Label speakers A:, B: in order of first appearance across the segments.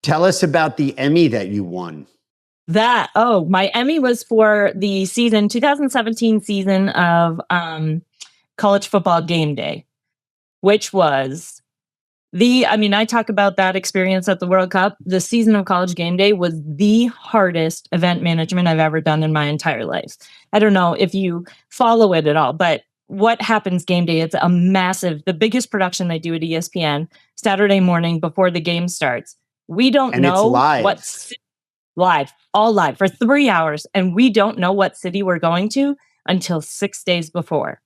A: Tell us about the Emmy that you won.
B: My Emmy was for the 2017 season of College Football GameDay, which was I talk about that experience at the World Cup. The season of College GameDay was the hardest event management I've ever done in my entire life. I don't know if you follow it at all, but what happens game day? It's the biggest production they do at ESPN Saturday morning before the game starts. We don't
A: And it's
B: know
A: live.
B: what's live, all live for 3 hours, and we don't know what city we're going to until 6 days before.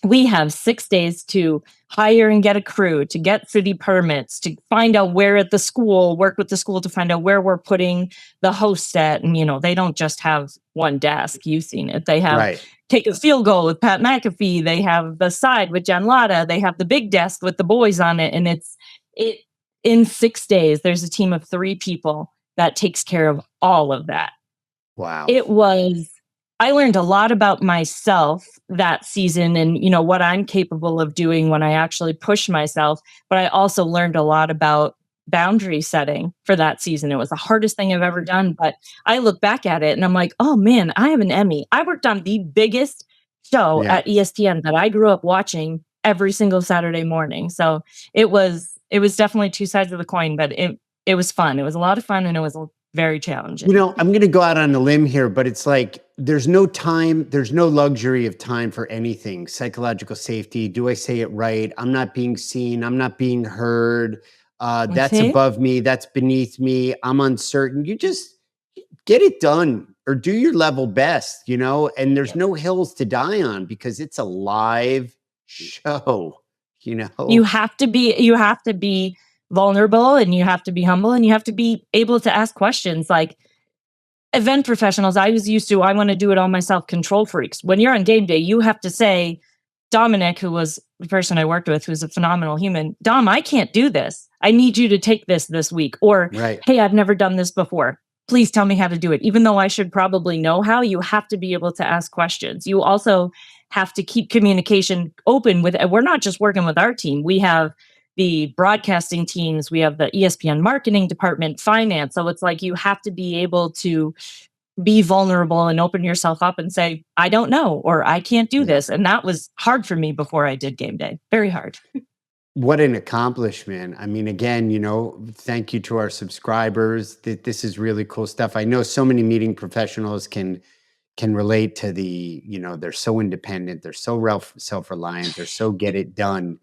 B: We have 6 days to hire and get a crew, to get city permits, to find out where at the school, work with the school to find out where we're putting the host at. And, they don't just have one desk. You've seen it. They have
A: Right.
B: Take a Field Goal with Pat McAfee. They have the side with Jen Latta. They have the big desk with the boys on it. And it in 6 days, there's a team of 3 people that takes care of all of that.
A: Wow.
B: I learned a lot about myself that season and, what I'm capable of doing when I actually push myself. But I also learned a lot about boundary setting for that season. It was the hardest thing I've ever done. But I look back at it and I'm like, oh man, I have an Emmy. I worked on the biggest show
A: Yeah.
B: at ESPN that I grew up watching every single Saturday morning. So it was definitely two sides of the coin, but it was fun. It was a lot of fun and it was very challenging.
A: I'm going to go out on a limb here, but it's like there's no time, there's no luxury of time for anything. Psychological safety. Do I say it right? I'm not being seen. I'm not being heard. That's
B: See?
A: above me. That's beneath me. I'm uncertain. You just get it done or do your level best, and there's no hills to die on because it's a live show,
B: You have to be vulnerable and you have to be humble and you have to be able to ask questions. Like event professionals, I want to do it all myself, control freaks. When you're on game day, you have to say, Dominic, who was the person I worked with, who's a phenomenal human, Dom, I can't do this. I need you to take this week. Or,
A: Right.
B: Hey, I've never done this before. Please tell me how to do it. Even though I should probably know how, you have to be able to ask questions. You also have to keep communication open we're not just working with our team. We have the broadcasting teams, we have the ESPN marketing department, finance. So it's like you have to be able to be vulnerable and open yourself up and say, I don't know, or I can't do this. And that was hard for me before I did game day. Very hard.
A: What an accomplishment. I mean, again, thank you to our subscribers. This is really cool stuff. I know so many meeting professionals can relate to they're so independent, they're so self-reliant, they're so get it done.